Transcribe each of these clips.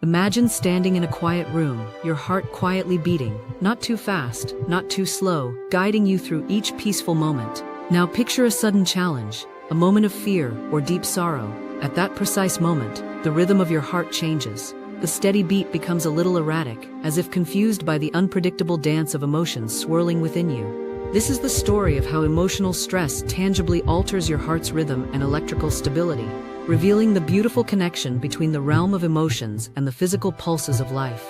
Imagine standing in a quiet room, your heart quietly beating, not too fast, not too slow, guiding you through each peaceful moment. Now picture a sudden challenge, a moment of fear or deep sorrow. At that precise moment, the rhythm of your heart changes. The steady beat becomes a little erratic, as if confused by the unpredictable dance of emotions swirling within you. This is the story of how emotional stress tangibly alters your heart's rhythm and electrical stability, revealing the beautiful connection between the realm of emotions and the physical pulses of life.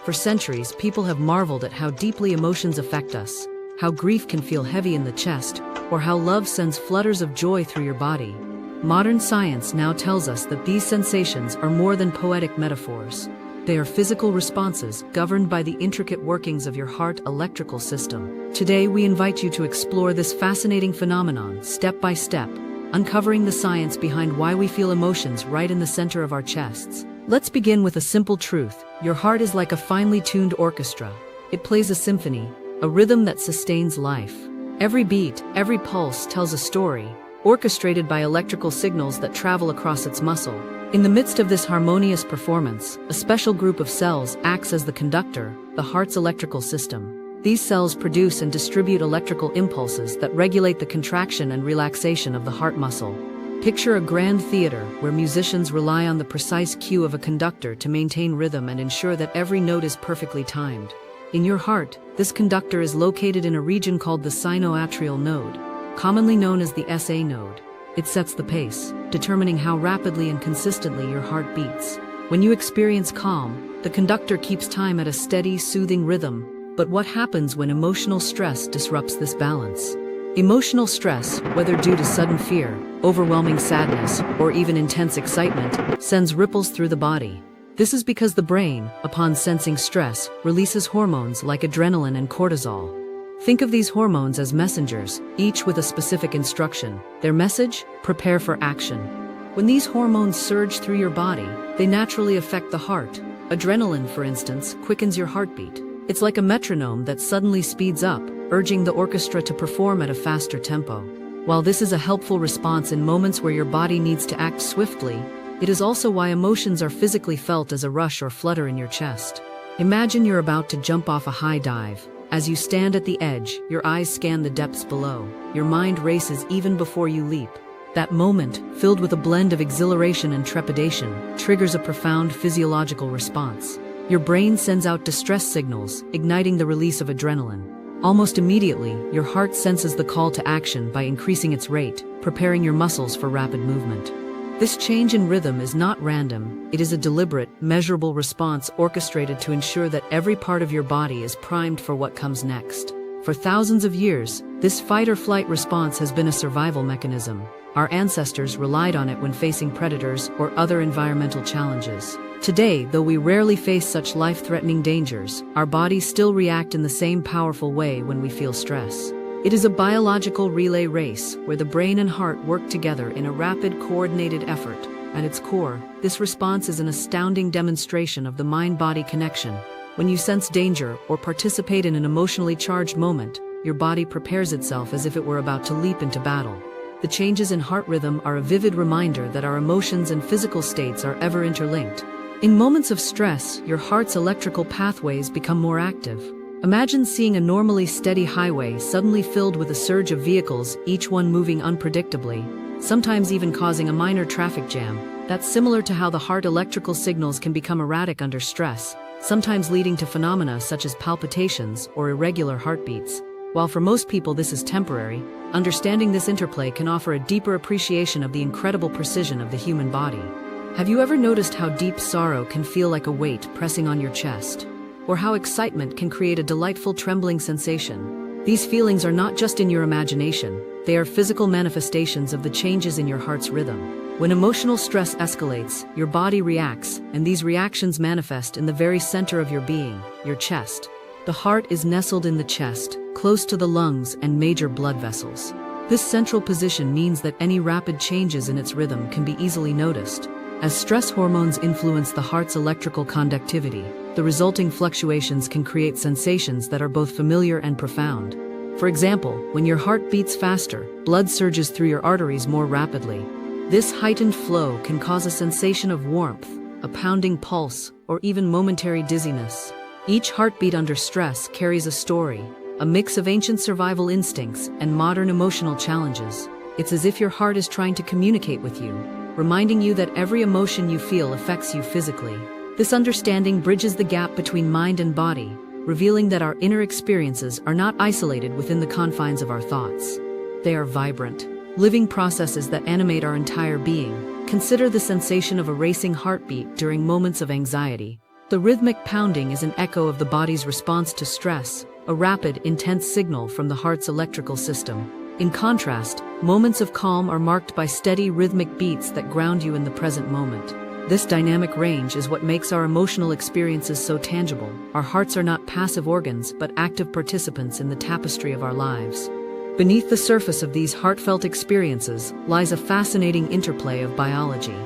For centuries, people have marveled at how deeply emotions affect us, how grief can feel heavy in the chest, or how love sends flutters of joy through your body. Modern science now tells us that these sensations are more than poetic metaphors. They are physical responses governed by the intricate workings of your heart electrical system. Today, we invite you to explore this fascinating phenomenon step by step, uncovering the science behind why we feel emotions right in the center of our chests. Let's begin with a simple truth. Your heart is like a finely tuned orchestra. It plays a symphony, a rhythm that sustains life. Every beat, every pulse tells a story, orchestrated by electrical signals that travel across its muscle. In the midst of this harmonious performance, a special group of cells acts as the conductor, the heart's electrical system. These cells produce and distribute electrical impulses that regulate the contraction and relaxation of the heart muscle. Picture a grand theater where musicians rely on the precise cue of a conductor to maintain rhythm and ensure that every note is perfectly timed. In your heart, this conductor is located in a region called the sinoatrial node, commonly known as the SA node. It sets the pace, determining how rapidly and consistently your heart beats. When you experience calm, the conductor keeps time at a steady, soothing rhythm. But what happens when emotional stress disrupts this balance? Emotional stress, whether due to sudden fear, overwhelming sadness, or even intense excitement, sends ripples through the body. This is because the brain, upon sensing stress, releases hormones like adrenaline and cortisol. Think of these hormones as messengers, each with a specific instruction. Their message? Prepare for action. When these hormones surge through your body, they naturally affect the heart. Adrenaline, for instance, quickens your heartbeat. It's like a metronome that suddenly speeds up, urging the orchestra to perform at a faster tempo. While this is a helpful response in moments where your body needs to act swiftly, it is also why emotions are physically felt as a rush or flutter in your chest. Imagine you're about to jump off a high dive. As you stand at the edge, your eyes scan the depths below. Your mind races even before you leap. That moment, filled with a blend of exhilaration and trepidation, triggers a profound physiological response. Your brain sends out distress signals, igniting the release of adrenaline. Almost immediately, your heart senses the call to action by increasing its rate, preparing your muscles for rapid movement. This change in rhythm is not random. It is a deliberate, measurable response orchestrated to ensure that every part of your body is primed for what comes next. For thousands of years, this fight-or-flight response has been a survival mechanism. Our ancestors relied on it when facing predators or other environmental challenges. Today, though we rarely face such life-threatening dangers, our bodies still react in the same powerful way when we feel stress. It is a biological relay race where the brain and heart work together in a rapid, coordinated effort. At its core, this response is an astounding demonstration of the mind-body connection. When you sense danger or participate in an emotionally charged moment, your body prepares itself as if it were about to leap into battle. The changes in heart rhythm are a vivid reminder that our emotions and physical states are ever interlinked. In moments of stress, your heart's electrical pathways become more active. Imagine seeing a normally steady highway suddenly filled with a surge of vehicles, each one moving unpredictably, sometimes even causing a minor traffic jam. That's similar to how the heart electrical signals can become erratic under stress, sometimes leading to phenomena such as palpitations or irregular heartbeats. While for most people this is temporary, understanding this interplay can offer a deeper appreciation of the incredible precision of the human body. Have you ever noticed how deep sorrow can feel like a weight pressing on your chest? Or how excitement can create a delightful trembling sensation? These feelings are not just in your imagination, they are physical manifestations of the changes in your heart's rhythm. When emotional stress escalates, your body reacts, and these reactions manifest in the very center of your being, your chest. The heart is nestled in the chest, close to the lungs and major blood vessels. This central position means that any rapid changes in its rhythm can be easily noticed. As stress hormones influence the heart's electrical conductivity, the resulting fluctuations can create sensations that are both familiar and profound. For example, when your heart beats faster, blood surges through your arteries more rapidly. This heightened flow can cause a sensation of warmth, a pounding pulse, or even momentary dizziness. Each heartbeat under stress carries a story, a mix of ancient survival instincts and modern emotional challenges. It's as if your heart is trying to communicate with you, reminding you that every emotion you feel affects you physically. This understanding bridges the gap between mind and body, revealing that our inner experiences are not isolated within the confines of our thoughts. They are vibrant, living processes that animate our entire being. Consider the sensation of a racing heartbeat during moments of anxiety. The rhythmic pounding is an echo of the body's response to stress, a rapid, intense signal from the heart's electrical system. In contrast, moments of calm are marked by steady, rhythmic beats that ground you in the present moment. This dynamic range is what makes our emotional experiences so tangible. Our hearts are not passive organs, but active participants in the tapestry of our lives. Beneath the surface of these heartfelt experiences lies a fascinating interplay of biology.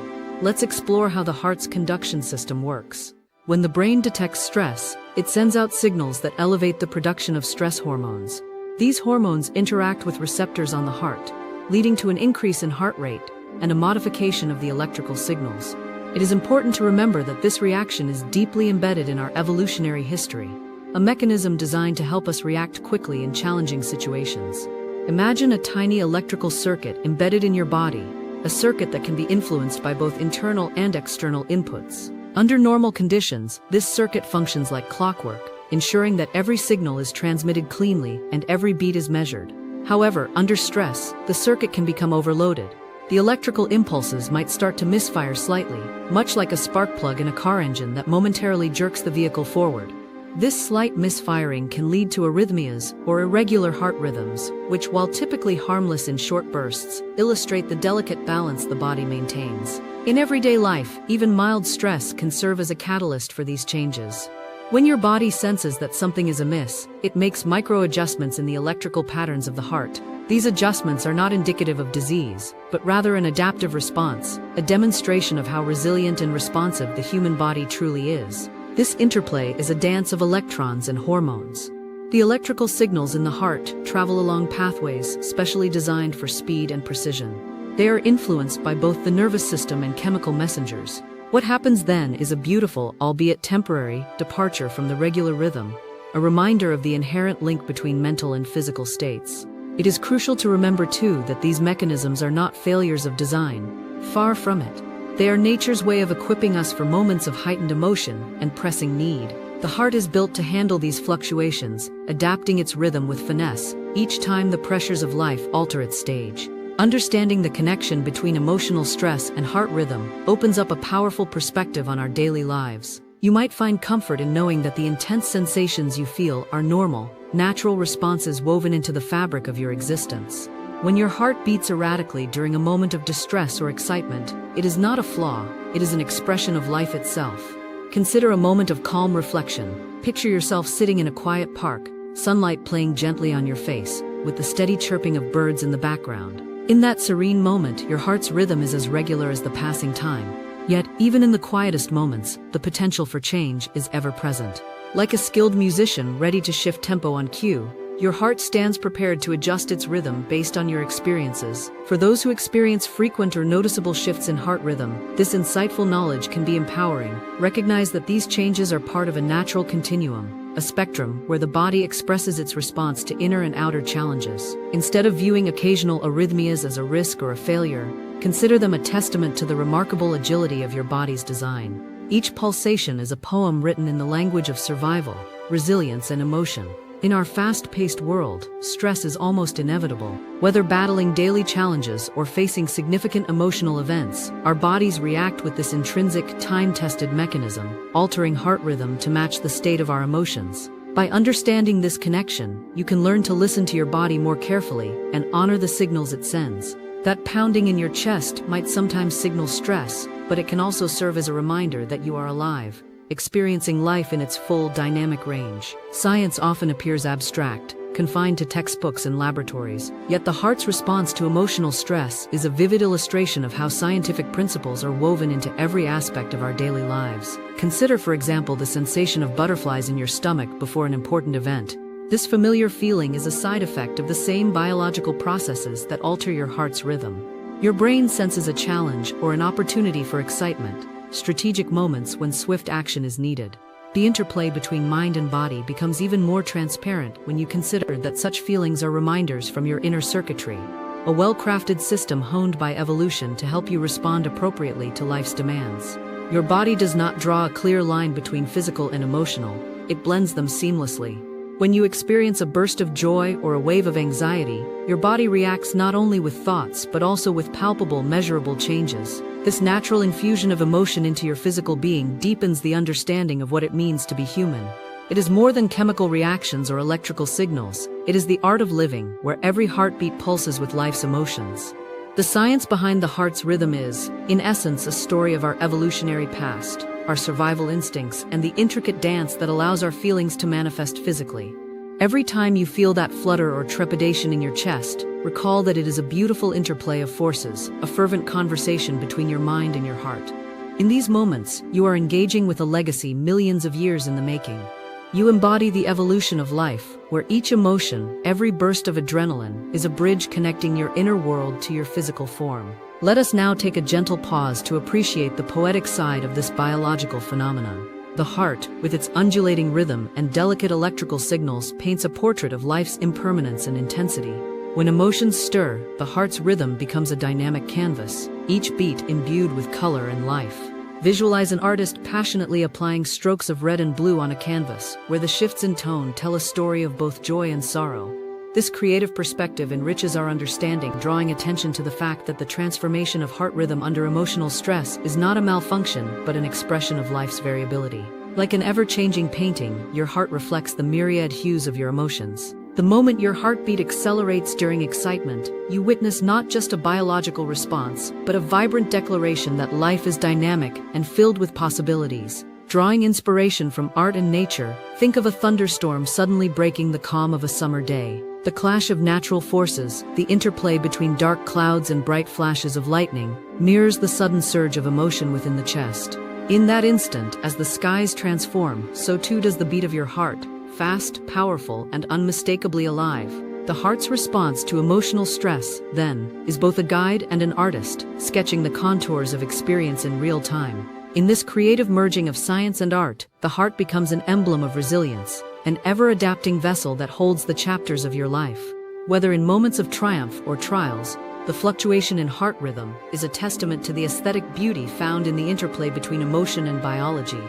Let's explore how the heart's conduction system works. When the brain detects stress, it sends out signals that elevate the production of stress hormones. These hormones interact with receptors on the heart, leading to an increase in heart rate and a modification of the electrical signals. It is important to remember that this reaction is deeply embedded in our evolutionary history, a mechanism designed to help us react quickly in challenging situations. Imagine a tiny electrical circuit embedded in your body, a circuit that can be influenced by both internal and external inputs. Under normal conditions, this circuit functions like clockwork, ensuring that every signal is transmitted cleanly and every beat is measured. However, under stress, the circuit can become overloaded. The electrical impulses might start to misfire slightly, much like a spark plug in a car engine that momentarily jerks the vehicle forward. This slight misfiring can lead to arrhythmias or irregular heart rhythms, which, while typically harmless in short bursts, illustrate the delicate balance the body maintains. In everyday life, even mild stress can serve as a catalyst for these changes. When your body senses that something is amiss, it makes micro-adjustments in the electrical patterns of the heart. These adjustments are not indicative of disease, but rather an adaptive response, a demonstration of how resilient and responsive the human body truly is. This interplay is a dance of electrons and hormones. The electrical signals in the heart travel along pathways specially designed for speed and precision. They are influenced by both the nervous system and chemical messengers. What happens then is a beautiful, albeit temporary, departure from the regular rhythm, a reminder of the inherent link between mental and physical states. It is crucial to remember, too, that these mechanisms are not failures of design. Far from it. They are nature's way of equipping us for moments of heightened emotion and pressing need. The heart is built to handle these fluctuations, adapting its rhythm with finesse, each time the pressures of life alter its stage. Understanding the connection between emotional stress and heart rhythm opens up a powerful perspective on our daily lives. You might find comfort in knowing that the intense sensations you feel are normal, natural responses woven into the fabric of your existence. When your heart beats erratically during a moment of distress or excitement, it is not a flaw, it is an expression of life itself. Consider a moment of calm reflection. Picture yourself sitting in a quiet park, sunlight playing gently on your face, with the steady chirping of birds in the background. In that serene moment, your heart's rhythm is as regular as the passing time. Yet, even in the quietest moments, the potential for change is ever present. Like a skilled musician ready to shift tempo on cue, your heart stands prepared to adjust its rhythm based on your experiences. For those who experience frequent or noticeable shifts in heart rhythm, this insightful knowledge can be empowering. Recognize that these changes are part of a natural continuum, a spectrum where the body expresses its response to inner and outer challenges. Instead of viewing occasional arrhythmias as a risk or a failure, consider them a testament to the remarkable agility of your body's design. Each pulsation is a poem written in the language of survival, resilience, and emotion. In our fast-paced world, stress is almost inevitable. Whether battling daily challenges or facing significant emotional events, our bodies react with this intrinsic, time-tested mechanism, altering heart rhythm to match the state of our emotions. By understanding this connection, you can learn to listen to your body more carefully and honor the signals it sends. That pounding in your chest might sometimes signal stress, but it can also serve as a reminder that you are alive, experiencing life in its full dynamic range. Science often appears abstract, confined to textbooks and laboratories, yet the heart's response to emotional stress is a vivid illustration of how scientific principles are woven into every aspect of our daily lives. Consider, for example, the sensation of butterflies in your stomach before an important event. This familiar feeling is a side effect of the same biological processes that alter your heart's rhythm. Your brain senses a challenge or an opportunity for excitement, strategic moments when swift action is needed. The interplay between mind and body becomes even more transparent when you consider that such feelings are reminders from your inner circuitry, a well-crafted system honed by evolution to help you respond appropriately to life's demands. Your body does not draw a clear line between physical and emotional, it blends them seamlessly. When you experience a burst of joy or a wave of anxiety, your body reacts not only with thoughts but also with palpable, measurable changes. This natural infusion of emotion into your physical being deepens the understanding of what it means to be human. It is more than chemical reactions or electrical signals. It is the art of living, where every heartbeat pulses with life's emotions. The science behind the heart's rhythm is, in essence, a story of our evolutionary past, our survival instincts, and the intricate dance that allows our feelings to manifest physically. Every time you feel that flutter or trepidation in your chest, recall that it is a beautiful interplay of forces, a fervent conversation between your mind and your heart. In these moments, you are engaging with a legacy millions of years in the making. You embody the evolution of life, where each emotion, every burst of adrenaline, is a bridge connecting your inner world to your physical form. Let us now take a gentle pause to appreciate the poetic side of this biological phenomenon. The heart, with its undulating rhythm and delicate electrical signals, paints a portrait of life's impermanence and intensity. When emotions stir, the heart's rhythm becomes a dynamic canvas, each beat imbued with color and life. Visualize an artist passionately applying strokes of red and blue on a canvas, where the shifts in tone tell a story of both joy and sorrow. This creative perspective enriches our understanding, drawing attention to the fact that the transformation of heart rhythm under emotional stress is not a malfunction, but an expression of life's variability. Like an ever-changing painting, your heart reflects the myriad hues of your emotions. The moment your heartbeat accelerates during excitement, you witness not just a biological response, but a vibrant declaration that life is dynamic and filled with possibilities. Drawing inspiration from art and nature, think of a thunderstorm suddenly breaking the calm of a summer day. The clash of natural forces, the interplay between dark clouds and bright flashes of lightning, mirrors the sudden surge of emotion within the chest. In that instant, as the skies transform, so too does the beat of your heart, fast, powerful, and unmistakably alive. The heart's response to emotional stress, then, is both a guide and an artist, sketching the contours of experience in real time. In this creative merging of science and art, the heart becomes an emblem of resilience, an ever-adapting vessel that holds the chapters of your life. Whether in moments of triumph or trials, the fluctuation in heart rhythm is a testament to the aesthetic beauty found in the interplay between emotion and biology.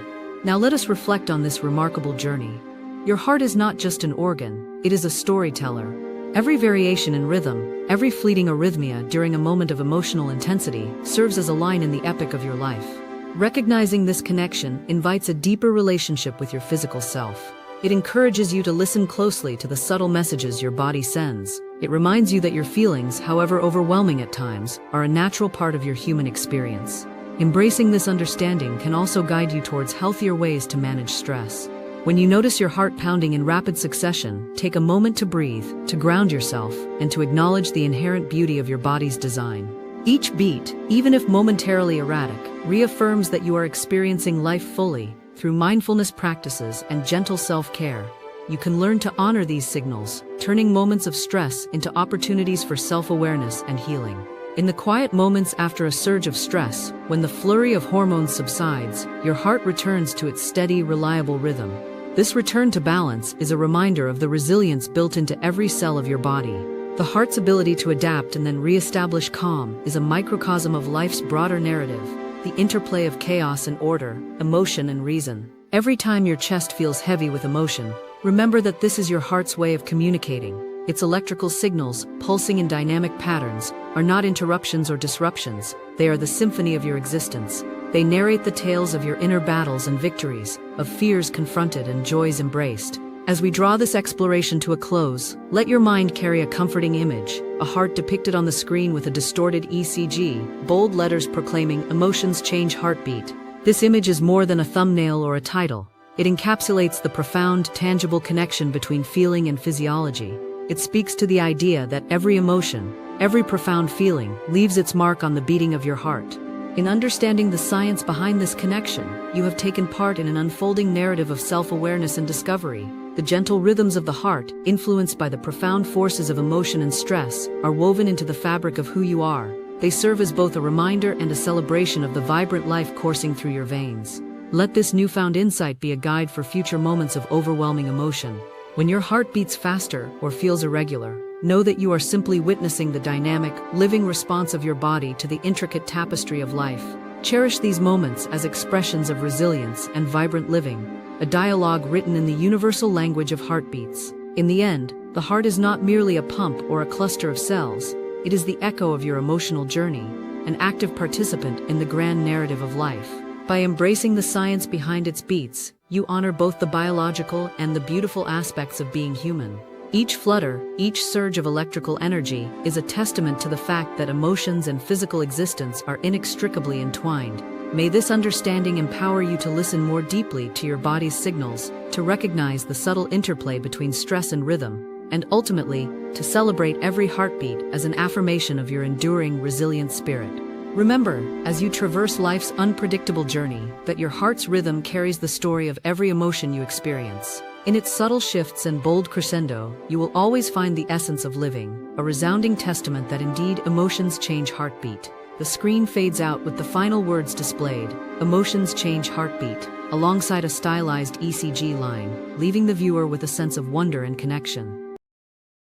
Now let us reflect on this remarkable journey. Your heart is not just an organ, it is a storyteller. Every variation in rhythm, every fleeting arrhythmia during a moment of emotional intensity serves as a line in the epic of your life. Recognizing this connection invites a deeper relationship with your physical self. It encourages you to listen closely to the subtle messages your body sends. It reminds you that your feelings, however overwhelming at times, are a natural part of your human experience. Embracing this understanding can also guide you towards healthier ways to manage stress. When you notice your heart pounding in rapid succession, take a moment to breathe, to ground yourself, and to acknowledge the inherent beauty of your body's design. Each beat, even if momentarily erratic, reaffirms that you are experiencing life fully. Through mindfulness practices and gentle self-care, you can learn to honor these signals, turning moments of stress into opportunities for self-awareness and healing. In the quiet moments after a surge of stress, when the flurry of hormones subsides, your heart returns to its steady, reliable rhythm. This return to balance is a reminder of the resilience built into every cell of your body. The heart's ability to adapt and then re-establish calm is a microcosm of life's broader narrative, the interplay of chaos and order, emotion and reason. Every time your chest feels heavy with emotion, remember that this is your heart's way of communicating. Its electrical signals, pulsing in dynamic patterns, are not interruptions or disruptions. They are the symphony of your existence. They narrate the tales of your inner battles and victories, of fears confronted and joys embraced. As we draw this exploration to a close, let your mind carry a comforting image, a heart depicted on the screen with a distorted ECG, bold letters proclaiming "Emotions change heartbeat." This image is more than a thumbnail or a title. It encapsulates the profound, tangible connection between feeling and physiology. It speaks to the idea that every emotion, every profound feeling, leaves its mark on the beating of your heart. In understanding the science behind this connection, you have taken part in an unfolding narrative of self-awareness and discovery. The gentle rhythms of the heart, influenced by the profound forces of emotion and stress, are woven into the fabric of who you are, They serve as both a reminder and a celebration of the vibrant life coursing through your veins. Let this newfound insight be a guide for future moments of overwhelming emotion. When your heart beats faster or feels irregular, know that you are simply witnessing the dynamic, living response of your body to the intricate tapestry of life. Cherish these moments as expressions of resilience and vibrant living, a dialogue written in the universal language of heartbeats. In the end, the heart is not merely a pump or a cluster of cells, it is the echo of your emotional journey, an active participant in the grand narrative of life. By embracing the science behind its beats, you honor both the biological and the beautiful aspects of being human. Each flutter, each surge of electrical energy is a testament to the fact that emotions and physical existence are inextricably entwined. May this understanding empower you to listen more deeply to your body's signals, to recognize the subtle interplay between stress and rhythm, and ultimately, to celebrate every heartbeat as an affirmation of your enduring, resilient spirit. Remember, as you traverse life's unpredictable journey, that your heart's rhythm carries the story of every emotion you experience. In its subtle shifts and bold crescendo, you will always find the essence of living, a resounding testament that indeed emotions change heartbeat. The screen fades out with the final words displayed, "Emotions change heartbeat," alongside a stylized ECG line, leaving the viewer with a sense of wonder and connection.